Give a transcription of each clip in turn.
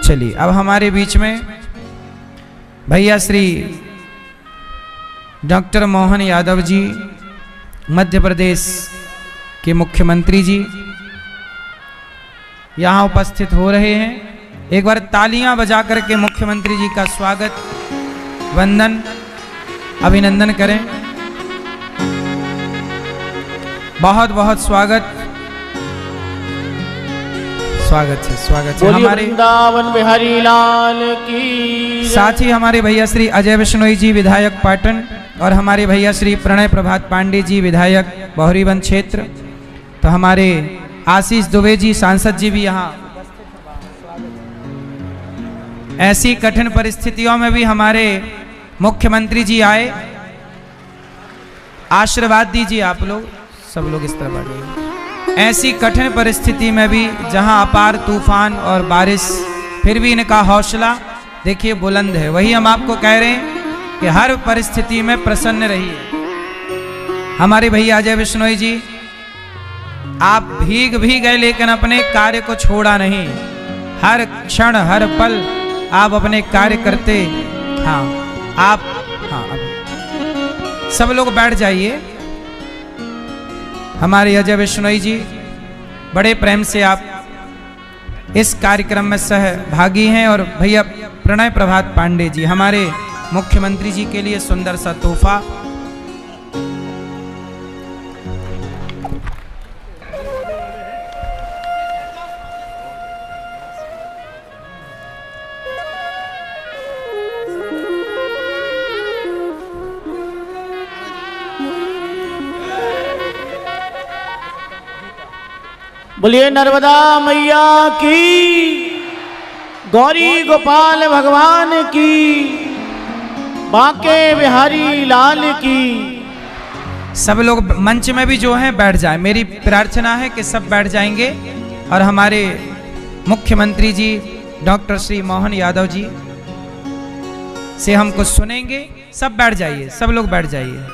चलिए, अब हमारे बीच में भैया श्री डॉक्टर मोहन यादव जी, मध्य प्रदेश के मुख्यमंत्री जी यहाँ उपस्थित हो रहे हैं। एक बार तालियां बजा करके मुख्यमंत्री जी का स्वागत, वंदन, अभिनंदन करें। बहुत बहुत स्वागत है हमारे वृंदावन बिहारी लाल की। साथ ही हमारे भैया श्री अजय बिश्नोई जी, विधायक पाटन, और हमारे भैया श्री प्रणय प्रभात पांडे जी, विधायक बहरीवन क्षेत्र। तो हमारे आशीष दुबे जी, सांसद जी भी यहाँ। ऐसी कठिन परिस्थितियों में भी हमारे मुख्यमंत्री जी आए। आशीर्वाद दीजिए आप लोग, सब लोग इस तरफ आ जाइए। ऐसी कठिन परिस्थिति में भी जहां अपार तूफान और बारिश, फिर भी इनका हौसला देखिए बुलंद है। वही हम आपको कह रहे हैं कि हर परिस्थिति में प्रसन्न रहिए। हमारे भैया अजय बिश्नोई जी, आप भीग भी गए लेकिन अपने कार्य को छोड़ा नहीं। हर क्षण हर पल आप अपने कार्य करते। हाँ आप, हाँ अब सब लोग बैठ जाइए। हमारे अजय बिश्नोई जी, बड़े प्रेम से आप इस कार्यक्रम में सहभागी हैं। और भैया प्रणय प्रभात पांडे जी, हमारे मुख्यमंत्री जी के लिए सुंदर सा तोहफा। बोलिए नर्मदा मैया की, गौरी गोपाल भगवान की, बांके बिहारी लाल की। सब लोग मंच में भी जो हैं बैठ जाएं। मेरी प्रार्थना है कि सब बैठ जाएंगे और हमारे मुख्यमंत्री जी डॉक्टर श्री मोहन यादव जी से हम कुछ सुनेंगे। सब बैठ जाइए, सब लोग बैठ जाइए।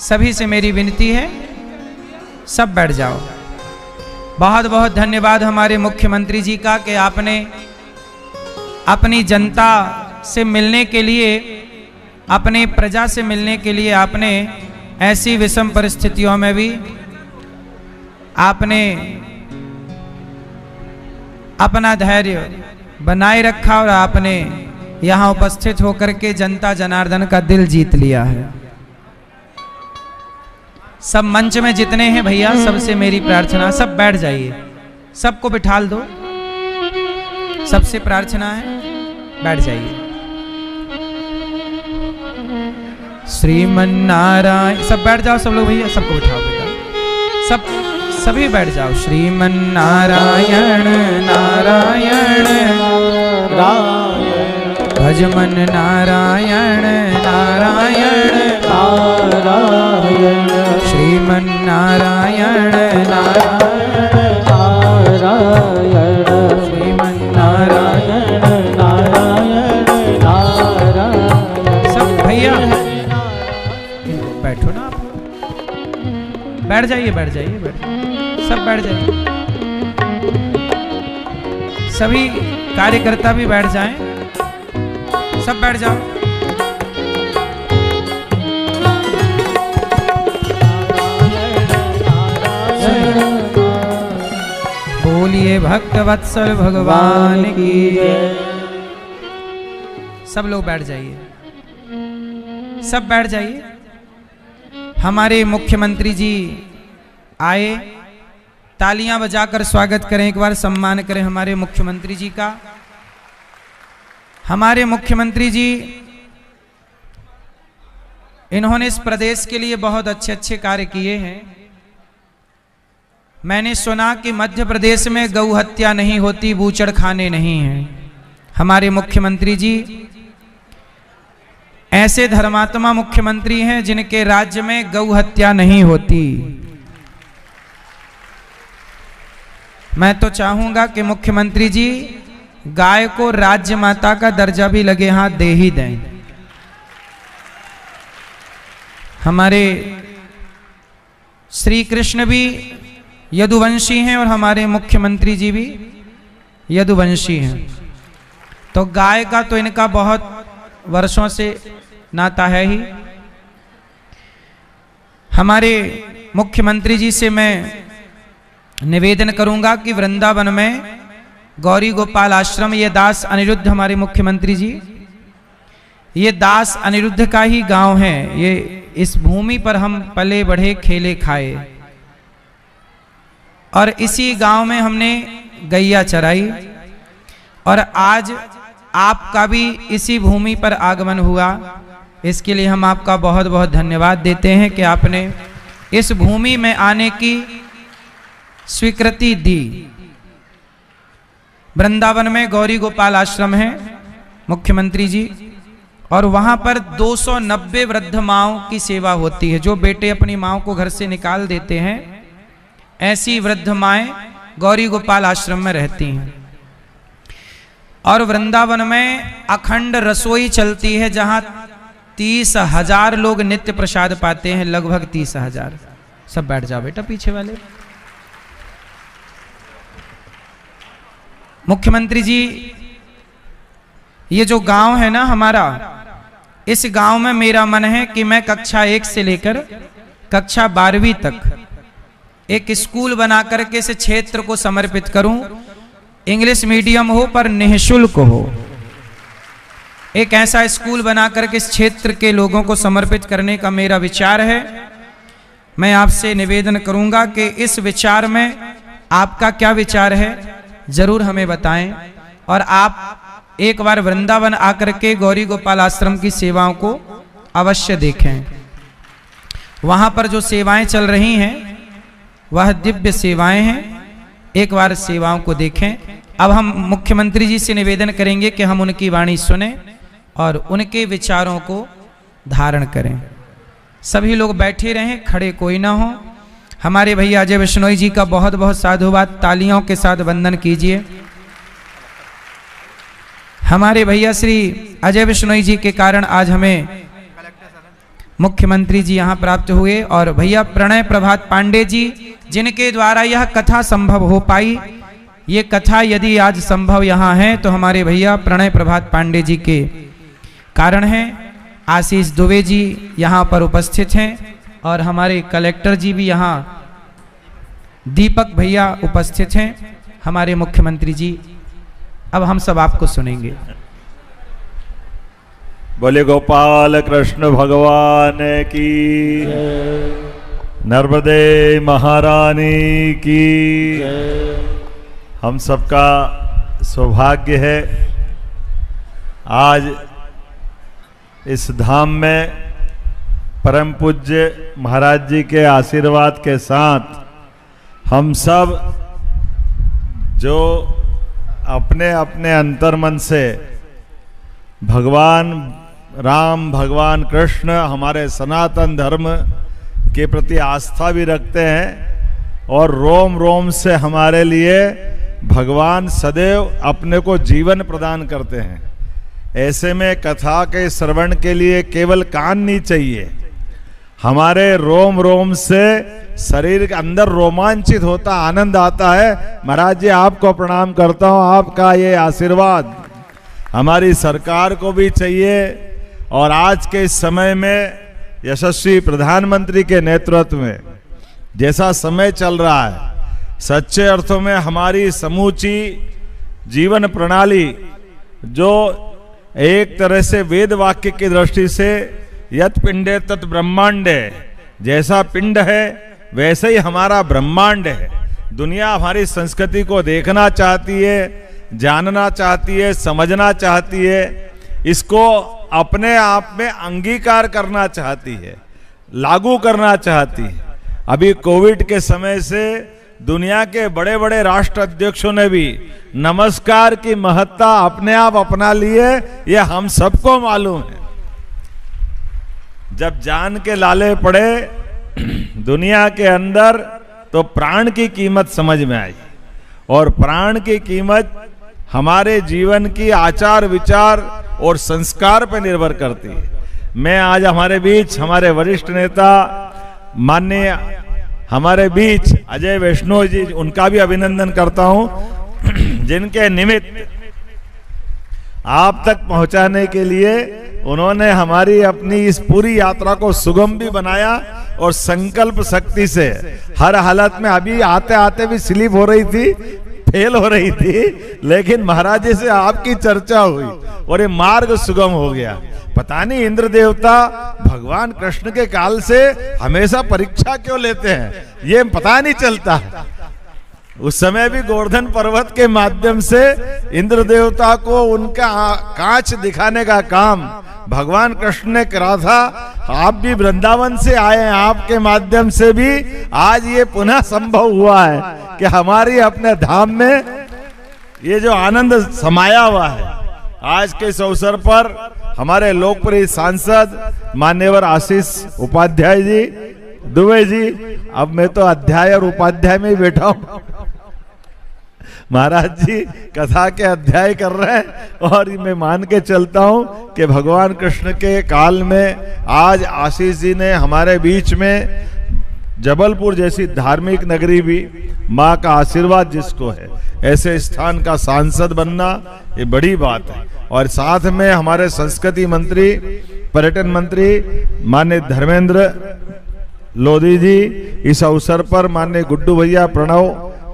सभी से मेरी विनती है, सब बैठ जाओ। बहुत बहुत धन्यवाद हमारे मुख्यमंत्री जी का कि आपने अपनी जनता से मिलने के लिए, अपने प्रजा से मिलने के लिए आपने ऐसी विषम परिस्थितियों में भी आपने अपना धैर्य बनाए रखा और आपने यहाँ उपस्थित होकर के जनता जनार्दन का दिल जीत लिया है। सब मंच में जितने हैं भैया, सबसे मेरी प्रार्थना, सब बैठ जाइए, सबको बिठाल दो। सबसे प्रार्थना है, बैठ जाइए। श्रीमन नारायण, सब बैठ जाओ, सब लोग भैया, सबको बिठाओ बेटा, सब सभी बैठ जाओ। श्रीमन नारायण नारायण भजमन नारायण नारायण नारायण, श्रीमन नारायण नारायण नारायण, श्रीमन नारायण नारायण नारायण। सब भैया बैठो ना, आप बैठ जाइए, बैठ जाइए, सब बैठ जाइए। सभी कार्यकर्ता भी बैठ जाएं, सब बैठ जाओ। बोलिए भक्त वत्सल भगवान की। सब लोग बैठ जाइए, सब बैठ जाइए। हमारे मुख्यमंत्री जी आए, तालियां बजाकर स्वागत करें, एक बार सम्मान करें हमारे मुख्यमंत्री जी का। हमारे मुख्यमंत्री जी, इन्होंने इस प्रदेश के लिए बहुत अच्छे अच्छे कार्य किए हैं। मैंने सुना कि मध्य प्रदेश में गौ हत्या नहीं होती, बूचड़ खाने नहीं हैं। हमारे मुख्यमंत्री जी ऐसे धर्मात्मा मुख्यमंत्री हैं जिनके राज्य में गौ हत्या नहीं होती। मैं तो चाहूंगा कि मुख्यमंत्री जी गाय को राज्य माता का दर्जा भी लगे हाथ दे ही दें। हमारे श्री कृष्ण भी यदुवंशी हैं और हमारे मुख्यमंत्री जी भी यदुवंशी हैं। तो गाय का तो इनका बहुत वर्षों से नाता है ही। हमारे मुख्यमंत्री जी से मैं निवेदन करूंगा कि वृंदावन में गौरी गोपाल आश्रम, ये दास अनिरुद्ध हमारे मुख्यमंत्री जी, ये दास अनिरुद्ध का ही गांव है। ये इस भूमि पर हम पले बढ़े खेले खाए और इसी गांव में हमने गैया चराई और आज आपका भी इसी भूमि पर आगमन हुआ। इसके लिए हम आपका बहुत बहुत धन्यवाद देते हैं कि आपने इस भूमि में आने की स्वीकृति दी। वृंदावन में गौरी गोपाल आश्रम है मुख्यमंत्री जी, और वहां पर 290 वृद्ध माओं की सेवा होती है। जो बेटे अपनी माओं को घर से निकाल देते हैं, ऐसी वृद्ध माएं गौरी गोपाल आश्रम में रहती हैं। और वृंदावन में अखंड रसोई चलती है, जहां 30,000 लोग नित्य प्रसाद पाते हैं, लगभग 30,000। सब बैठ जाओ बेटा पीछे वाले। मुख्यमंत्री जी, ये जो गांव है ना हमारा, इस गांव में मेरा मन है कि मैं कक्षा 1 से लेकर कक्षा 12वीं तक एक स्कूल बना करके इस क्षेत्र को समर्पित करूं। इंग्लिश मीडियम हो पर निःशुल्क हो। एक ऐसा स्कूल बना करके इस क्षेत्र के लोगों को समर्पित करने का मेरा विचार है। मैं आपसे निवेदन करूंगा कि इस विचार में आपका क्या विचार है, जरूर हमें बताएं। और आप एक बार वृंदावन आकर के गौरी गोपाल आश्रम की सेवाओं को अवश्य देखें। वहां पर जो सेवाएं चल रही हैं वह दिव्य सेवाएं हैं। एक बार सेवाओं को देखें। अब हम मुख्यमंत्री जी से निवेदन करेंगे कि हम उनकी वाणी सुने और उनके विचारों को धारण करें। सभी लोग बैठे रहें, खड़े कोई ना हो। हमारे भैया अजय बिश्नोई जी का बहुत बहुत साधुवाद, तालियों के साथ वंदन कीजिए। हमारे भैया श्री अजय बिश्नोई जी के कारण आज हमें मुख्यमंत्री जी यहाँ प्राप्त हुए, और भैया प्रणय प्रभात पांडे जी, जिनके द्वारा यह कथा संभव हो पाई। ये कथा यदि आज संभव यहाँ है तो हमारे भैया प्रणय प्रभात पांडे जी के कारण है। आशीष दुबे जी यहाँ पर उपस्थित हैं और हमारे कलेक्टर जी भी यहाँ, दीपक भैया उपस्थित हैं। हमारे मुख्यमंत्री जी, अब हम सब आपको सुनेंगे। बोले गोपाल कृष्ण भगवान की, नर्मदे महारानी की। हम सबका सौभाग्य है आज इस धाम में परम पूज्य महाराज जी के आशीर्वाद के साथ हम सब जो अपने अपने अंतर्मन से भगवान राम, भगवान कृष्ण, हमारे सनातन धर्म के प्रति आस्था भी रखते हैं और रोम रोम से हमारे लिए भगवान सदैव अपने को जीवन प्रदान करते हैं। ऐसे में कथा के श्रवण के लिए केवल कान नहीं चाहिए, हमारे रोम रोम से शरीर के अंदर रोमांचित होता, आनंद आता है। महाराज जी आपको प्रणाम करता हूँ, आपका ये आशीर्वाद हमारी सरकार को भी चाहिए। और आज के इस समय में यशस्वी प्रधानमंत्री के नेतृत्व में जैसा समय चल रहा है, सच्चे अर्थों में हमारी समूची जीवन प्रणाली जो एक तरह से वेद वाक्य की दृष्टि से यत पिंडे तत् ब्रह्मांडे, जैसा पिंड है वैसे ही हमारा ब्रह्मांड है। दुनिया हमारी संस्कृति को देखना चाहती है, जानना चाहती है, समझना चाहती है, इसको अपने आप में अंगीकार करना चाहती है, लागू करना चाहती है। अभी कोविड के समय से दुनिया के बड़े बड़े राष्ट्र अध्यक्षों ने भी नमस्कार की महत्ता अपने आप अपना ली है, ये हम सबको मालूम है। जब जान के लाले पड़े दुनिया के अंदर तो प्राण की कीमत समझ में आई, और प्राण की कीमत हमारे जीवन की आचार विचार और संस्कार पर निर्भर करती है। मैं आज हमारे बीच हमारे वरिष्ठ नेता माननीय हमारे बीच अजय बिश्नोई जी, उनका भी अभिनंदन करता हूं, जिनके निमित्त आप तक पहुंचाने के लिए उन्होंने हमारी अपनी इस पूरी यात्रा को सुगम भी बनाया और संकल्प शक्ति से हर हालत में, अभी आते आते भी स्लिप हो रही थी, फेल हो रही थी, लेकिन महाराज जी से आपकी चर्चा हुई और ये मार्ग सुगम हो गया। पता नहीं इंद्र देवता भगवान कृष्ण के काल से हमेशा परीक्षा क्यों लेते हैं, ये पता नहीं चलता। उस समय भी गोवर्धन पर्वत के माध्यम से इंद्र देवता को उनका कांच दिखाने का काम भगवान कृष्ण ने करा था। आप भी वृंदावन से आए हैं, आपके माध्यम से भी आज ये पुनः संभव हुआ है कि हमारी अपने धाम में ये जो आनंद समाया हुआ है। आज के इस अवसर पर हमारे लोकप्रिय सांसद मान्यवर आशीष उपाध्याय जी, दुबे जी, अब मैं तो अध्याय और उपाध्याय में ही बैठा हूं। महाराज जी कथा के अध्याय कर रहे हैं और मैं मान के चलता हूं कि भगवान कृष्ण के काल में आज आशीष जी ने हमारे बीच में जबलपुर जैसी धार्मिक नगरी भी, माँ का आशीर्वाद जिसको है, ऐसे स्थान का सांसद बनना ये बड़ी बात है। और साथ में हमारे संस्कृति मंत्री, पर्यटन मंत्री माननीय धर्मेंद्र लोधी जी, इस अवसर पर माननीय गुड्डू भैया, प्रणव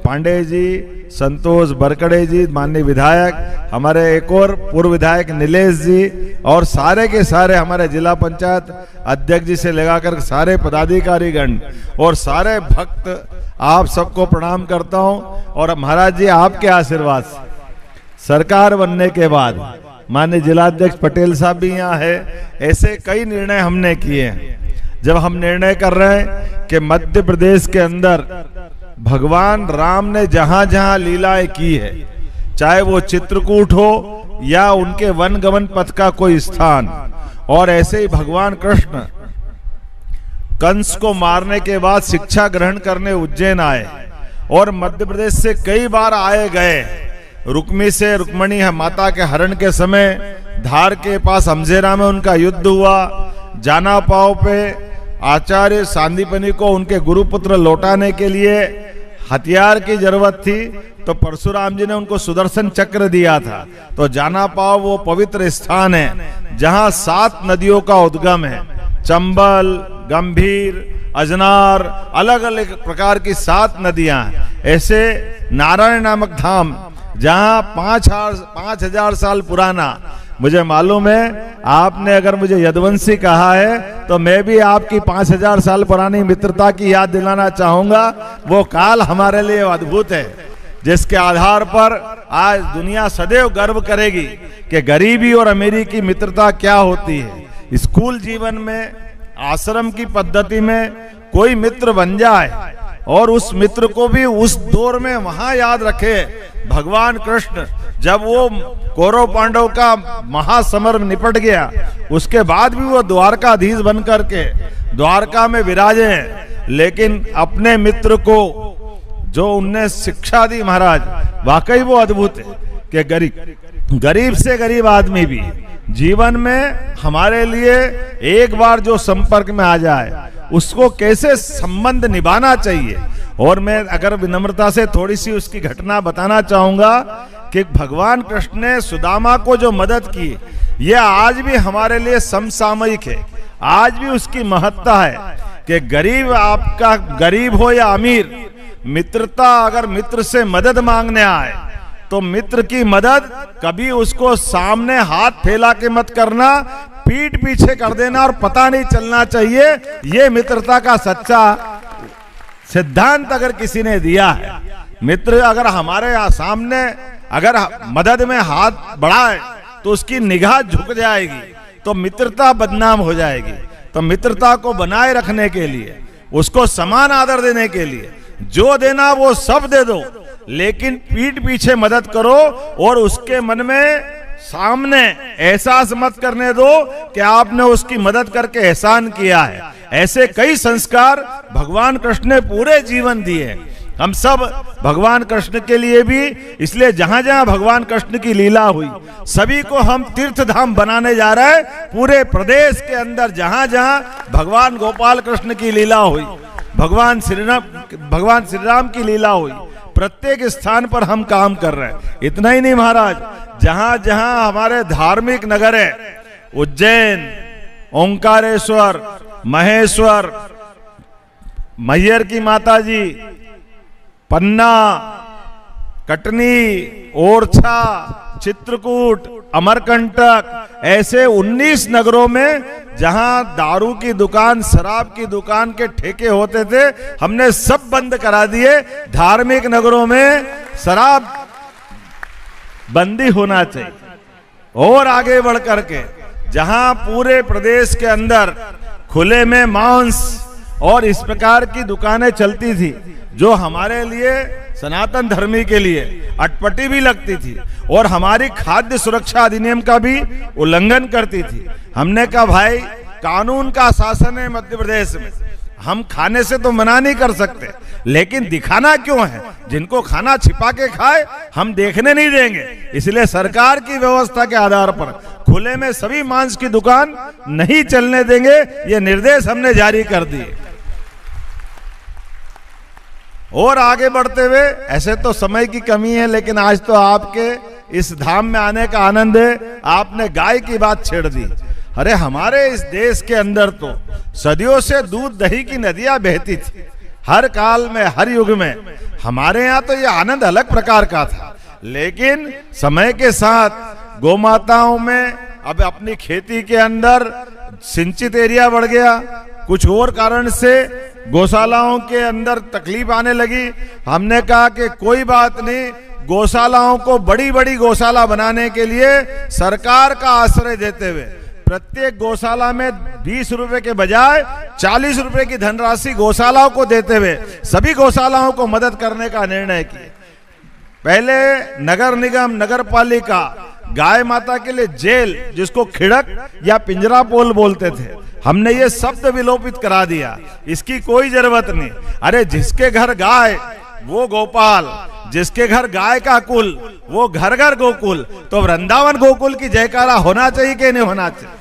पांडे जी, संतोष बरकड़े जी, माननीय विधायक, हमारे एक और पूर्व विधायक नीलेश जी, और सारे के सारे हमारे जिला पंचायत अध्यक्ष जी से लगाकर सारे पदाधिकारीगण और सारे भक्त, आप सबको प्रणाम करता हूं। और महाराज जी आपके आशीर्वाद से सरकार बनने के बाद माननीय जिलाध्यक्ष पटेल साहब भी यहाँ है, ऐसे कई निर्णय हमने किए हैं। जब हम निर्णय कर रहे हैं कि मध्य प्रदेश के अंदर भगवान राम ने जहां जहां लीलाएं की है, चाहे वो चित्रकूट हो या उनके वनगमन पथ का कोई स्थान, और ऐसे ही भगवान कृष्ण कंस को मारने के बाद शिक्षा ग्रहण करने उज्जैन आए और मध्य प्रदेश से कई बार आए गए। रुक्मी से, रुक्मणी है माता के हरण के समय धार के पास हमजेरा में उनका युद्ध हुआ। जाना पाव पे आचार्य सांदीपनि को उनके गुरुपुत्र लौटाने के लिए हथियार की जरूरत थी, तो परशुराम जी ने उनको सुदर्शन चक्र दिया था। तो जाना पाव वो पवित्र स्थान है जहां 7 नदियों का उद्गम है, चंबल, गंभीर, अजनार, अलग अलग प्रकार की 7 नदियां हैं। ऐसे नारायण नामक धाम जहां 5000 साल पुराना, मुझे मालूम है आपने अगर मुझे यदुवंशी कहा है तो मैं भी आपकी 5000 साल पुरानी मित्रता की याद दिलाना चाहूंगा। वो काल हमारे लिए अद्भुत है जिसके आधार पर आज दुनिया सदैव गर्व करेगी कि गरीबी और अमीरी की मित्रता क्या होती है। स्कूल जीवन में, आश्रम की पद्धति में कोई मित्र बन जाए और उस मित्र को भी उस दौर में वहां याद रखे। भगवान कृष्ण जब वो कौरव पांडव का महासमर निपट गया, उसके बाद भी वो द्वारकाधीश बन करके द्वारका में विराजे हैं, लेकिन अपने मित्र को जो उनने शिक्षा दी महाराज, वाकई वो अद्भुत है कि गरीब से गरीब आदमी भी जीवन में हमारे लिए एक बार जो संपर्क में आ जाए उसको कैसे संबंध निभाना चाहिए। और मैं अगर विनम्रता से थोड़ी सी उसकी घटना बताना चाहूंगा कि भगवान कृष्ण ने सुदामा को जो मदद की, यह आज भी हमारे लिए समसामयिक है। आज भी उसकी महत्ता है कि गरीब, आपका गरीब हो या अमीर, मित्रता अगर मित्र से मदद मांगने आए तो मित्र की मदद कभी उसको सामने हाथ फैला के मत करना, पीठ पीछे कर देना और पता नहीं चलना चाहिए। ये मित्रता का सच्चा सिद्धांत अगर किसी ने दिया है। मित्र अगर हमारे सामने अगर मदद में हाथ बढ़ाए तो उसकी निगाह झुक जाएगी, तो मित्रता बदनाम हो जाएगी। तो मित्रता को बनाए रखने के लिए, उसको समान आदर देने के लिए जो देना वो सब दे दो, लेकिन पीठ पीछे मदद करो और उसके मन में सामने एहसास मत करने दो कि आपने उसकी मदद करके एहसान किया है। ऐसे कई संस्कार भगवान कृष्ण ने पूरे जीवन दिए। हम सब भगवान कृष्ण के लिए भी, इसलिए जहां जहां भगवान कृष्ण की लीला हुई सभी को हम तीर्थ धाम बनाने जा रहे हैं। पूरे प्रदेश के अंदर जहां जहां भगवान गोपाल कृष्ण की लीला हुई, भगवान श्री राम की लीला हुई, प्रत्येक स्थान पर हम काम कर रहे हैं। इतना ही नहीं महाराज, जहां जहां हमारे धार्मिक नगर है, उज्जैन, ओंकारेश्वर, महेश्वर, मैहर की माता जी, पन्ना, कटनी, ओरछा, चित्रकूट, अमरकंटक, ऐसे 19 नगरों में जहां दारू की दुकान, शराब की दुकान के ठेके होते थे, हमने सब बंद करा दिए। धार्मिक नगरों में शराब बंदी होना चाहिए। और आगे बढ़ करके जहां पूरे प्रदेश के अंदर खुले में मांस और इस प्रकार की दुकानें चलती थी, जो हमारे लिए सनातन धर्मी के लिए अटपटी भी लगती थी और हमारी खाद्य सुरक्षा अधिनियम का भी उल्लंघन करती थी, हमने कहा भाई कानून का शासन है मध्य प्रदेश में, हम खाने से तो मना नहीं कर सकते, लेकिन दिखाना क्यों है? जिनको खाना छिपा के खाए हम देखने नहीं देंगे। इसलिए सरकार की व्यवस्था के आधार पर खुले में सभी मांस की दुकान नहीं चलने देंगे, ये निर्देश हमने जारी कर दिए। और आगे बढ़ते हुए, ऐसे तो समय की कमी है, लेकिन आज तो आपके इस धाम में आने का आनंद है। आपने गाय की बात छेड़ दी। अरे हमारे इस देश के अंदर तो सदियों से दूध दही की नदियां बहती थी, हर काल में, हर युग में। हमारे यहाँ तो ये आनंद अलग प्रकार का था, लेकिन समय के साथ गौ माताओं में अब अपनी खेती के अंदर सिंचित एरिया बढ़ गया, कुछ और कारण से गौशालाओं के अंदर तकलीफ आने लगी। हमने कहा कि कोई बात नहीं, गौशालाओं को बड़ी बड़ी गौशाला बनाने के लिए सरकार का आश्रय देते हुए प्रत्येक गौशाला में 20 रुपए के बजाय 40 रुपए की धनराशि गौशालाओं को देते हुए सभी गौशालाओं को मदद करने का निर्णय किया। पहले नगर निगम, नगर पालिका गाय माता के लिए जेल, जिसको खिड़क या पिंजरा पोल बोलते थे, हमने ये शब्द विलोपित करा दिया। इसकी कोई जरूरत नहीं। अरे जिसके घर गाय वो गोपाल, जिसके घर गाय का कुल वो घर घर गोकुल। तो वृंदावन गोकुल की जयकारा होना चाहिए कि नहीं होना चाहिए?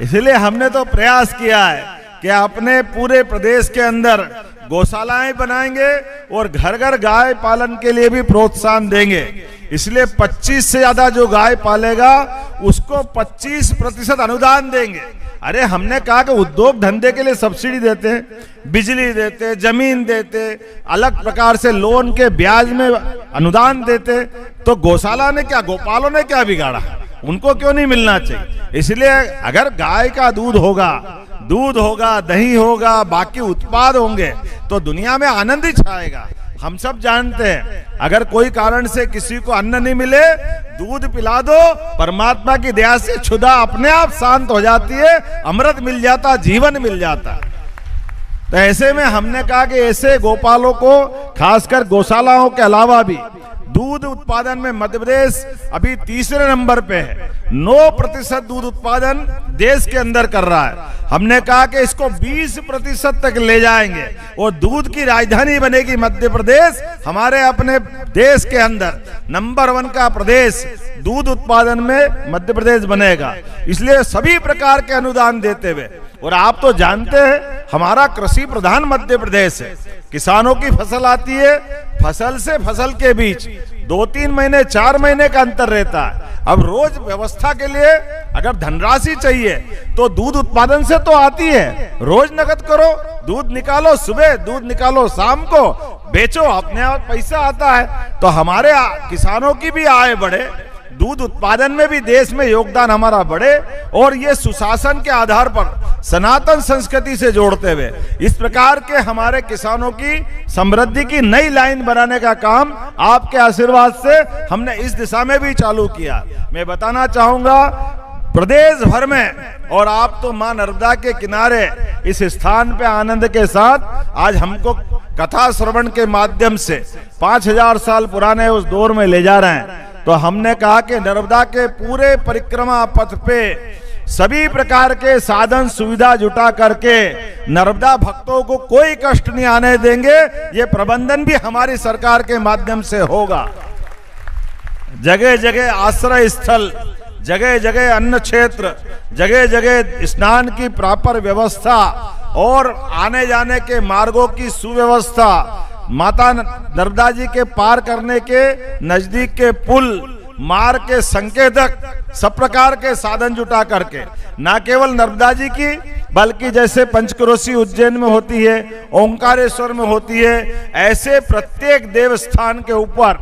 इसलिए हमने तो प्रयास किया है कि अपने पूरे प्रदेश के अंदर गौशालाएं बनाएंगे और घर घर गाय पालन के लिए भी प्रोत्साहन देंगे। इसलिए 25 से ज्यादा जो गाय पालेगा उसको 25% अनुदान देंगे। अरे हमने कहा कि उद्योग धंधे के लिए सब्सिडी देते हैं, बिजली देते, जमीन देते, अलग प्रकार से लोन के ब्याज में अनुदान देते, तो गौशाला ने क्या, गोपालों ने क्या बिगाड़ा? उनको क्यों नहीं मिलना चाहिए? इसलिए अगर गाय का दूध होगा, दही होगा, बाकी उत्पाद होंगे, तो दुनिया में आनंद ही छाएगा। हम सब जानते हैं, अगर कोई कारण से किसी को अन्न नहीं मिले, दूध पिला दो, परमात्मा की दया से क्षुधा अपने आप शांत हो जाती है, अमृत मिल जाता, जीवन मिल जाता। तो ऐसे में हमने कहा कि ऐसे गोपालों को, खासकर गौशालाओं के अलावा भी दूध उत्पादन में मध्य प्रदेश अभी तीसरे नंबर पे है। 9% दूध उत्पादन देश के अंदर कर रहा है। हमने कहा कि इसको 20% तक ले जाएंगे और दूध की राजधानी बनेगी मध्य प्रदेश। हमारे अपने देश के अंदर नंबर 1 का प्रदेश दूध उत्पादन में मध्य प्रदेश बनेगा। इसलिए सभी प्रकार के अनुदान देते हुए, और आप तो जानते हैं हमारा कृषि प्रधान मध्य प्रदेश है। किसानों की फसल आती है, फसल से फसल के बीच 2-3 महीने, 4 महीने का अंतर रहता है। अब रोज व्यवस्था के लिए अगर धनराशि चाहिए तो दूध उत्पादन से तो आती है, रोज नकद करो, दूध निकालो, सुबह दूध निकालो, शाम को बेचो, अपने आप पैसा आता है। तो हमारे किसानों की भी आय बढ़े, दूध उत्पादन में भी देश में योगदान हमारा बढ़े, और ये सुशासन के आधार पर सनातन संस्कृति से जोड़ते हुए इस प्रकार के हमारे किसानों की समृद्धि की नई लाइन बनाने का काम आपके आशीर्वाद से हमने इस दिशा में भी चालू किया। मैं बताना चाहूंगा प्रदेश भर में, और आप तो मां नर्मदा के किनारे इस स्थान पे आनंद के साथ आज हमको कथा श्रवण के माध्यम से 5000 साल पुराने उस दौर में ले जा रहे हैं। तो हमने कहा कि नर्मदा के पूरे परिक्रमा पथ पे सभी प्रकार के साधन सुविधा जुटा करके नर्मदा भक्तों को कोई कष्ट नहीं आने देंगे। ये प्रबंधन भी हमारी सरकार के माध्यम से होगा। जगह जगह आश्रय स्थल, जगह जगह अन्न क्षेत्र, जगह जगह स्नान की प्रॉपर व्यवस्था और आने जाने के मार्गों की सुव्यवस्था, माता नर्मदा जी के पार करने के नजदीक के पुल, मार्ग के संकेतक सब प्रकार के साधन जुटा करके, ना केवल नर्मदा जी की बल्कि जैसे पंचक्रोशी उज्जैन में होती है, ओंकारेश्वर में होती है, ऐसे प्रत्येक देवस्थान के ऊपर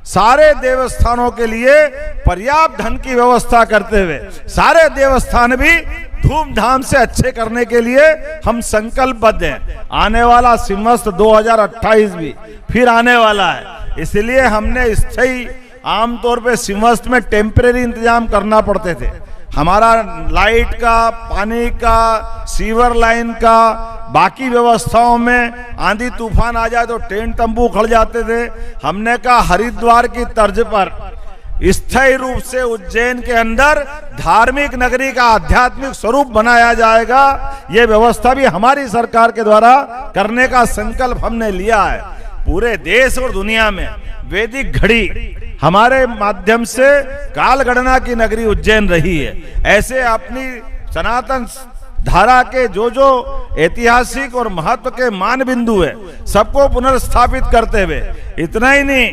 सारे देवस्थानों के लिए पर्याप्त धन की व्यवस्था करते हुए सारे देवस्थान भी धूमधाम से अच्छे करने के लिए हम संकल्पबद्ध हैं। आने वाला सिंवत्सर 2028 भी फिर आने वाला है, इसलिए हमने स्थायी आमतौर पे सिंवत्सर में टेम्परेरी इंतजाम करना पड़ते थे। हमारा लाइट का, पानी का, सीवर लाइन का, बाकी व्यवस्थाओं में आंधी तूफान आ जाए तो टेंट तंबू खड़ जाते थे। हमने कहा हरिद्वार की तर्ज पर स्थायी रूप से उज्जैन के अंदर धार्मिक नगरी का आध्यात्मिक स्वरूप बनाया जाएगा। ये व्यवस्था भी हमारी सरकार के द्वारा करने का संकल्प हमने लिया है। पूरे देश और दुनिया में वैदिक घड़ी हमारे माध्यम से काल गणना की नगरी उज्जैन रही है। ऐसे अपनी सनातन धारा के जो जो ऐतिहासिक और महत्व के मान बिंदु है सबको पुनर्स्थापित करते हुए, इतना ही नहीं,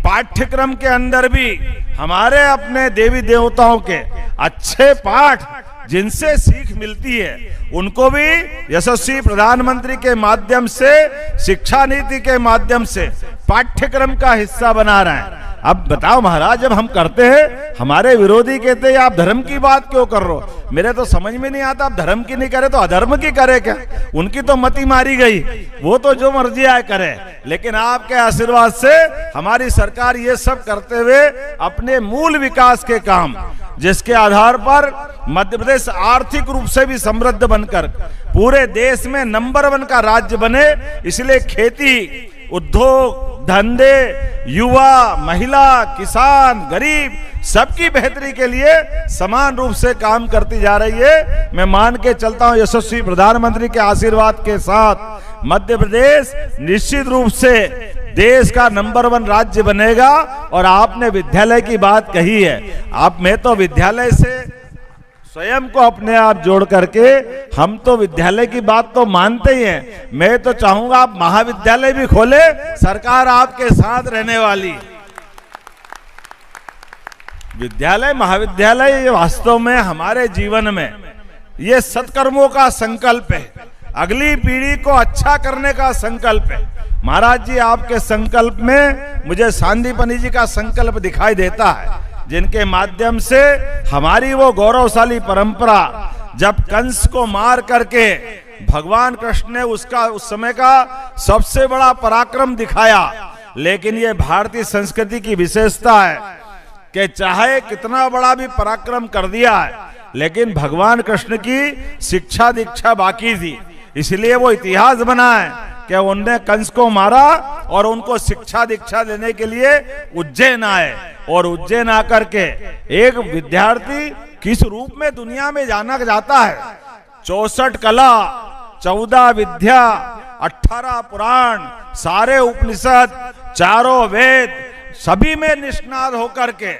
पाठ्यक्रम के अंदर भी हमारे अपने देवी देवताओं के अच्छे पाठ जिनसे सीख मिलती है उनको भी यशस्वी प्रधानमंत्री के माध्यम से, शिक्षा नीति के माध्यम से पाठ्यक्रम का हिस्सा बना रहे हैं। अब बताओ महाराज, जब हम करते हैं हमारे विरोधी कहते हैं आप धर्म की बात क्यों कर रहे हो? मेरे तो समझ में नहीं आता, आप धर्म की नहीं करे तो अधर्म की करे क्या? उनकी तो मति मारी गई, वो तो जो मर्जी आए करे। लेकिन आपके आशीर्वाद से हमारी सरकार ये सब करते हुए अपने मूल विकास के काम, जिसके आधार पर मध्य प्रदेश आर्थिक रूप से भी समृद्ध बनकर पूरे देश में नंबर 1 का राज्य बने, इसलिए खेती, उद्योग, धंधे, युवा, महिला, किसान, गरीब सबकी बेहतरी के लिए समान रूप से काम करती जा रही है। मैं मान के चलता हूं यशस्वी प्रधानमंत्री के आशीर्वाद के साथ मध्य प्रदेश निश्चित रूप से देश का नंबर 1 राज्य बनेगा। और आपने विद्यालय की बात कही है, मैं तो विद्यालय से स्वयं को अपने आप जोड़ करके, हम तो विद्यालय की बात तो मानते ही हैं। मैं तो चाहूंगा आप महाविद्यालय भी खोले, सरकार आपके साथ रहने वाली। विद्यालय, महाविद्यालय वास्तव में हमारे जीवन में ये सत्कर्मों का संकल्प है, अगली पीढ़ी को अच्छा करने का संकल्प है। महाराज जी, आपके संकल्प में मुझे सांदीपनि जी का संकल्प दिखाई देता है, जिनके माध्यम से हमारी वो गौरवशाली परंपरा, जब कंस को मार करके भगवान कृष्ण ने उसका उस समय का सबसे बड़ा पराक्रम दिखाया। लेकिन ये भारतीय संस्कृति की विशेषता है कि चाहे कितना बड़ा भी पराक्रम कर दिया है, लेकिन भगवान कृष्ण की शिक्षा दीक्षा बाकी थी। इसलिए वो इतिहास बना है कि उनने कंस को मारा और उनको शिक्षा दीक्षा देने के लिए उज्जैन आए। और उज्जैन आकर के एक विद्यार्थी किस रूप में दुनिया में जाना जाता है। 64 कला, 14 विद्या, 18 पुराण, सारे उपनिषद, चारों वेद, सभी में निष्णात होकर के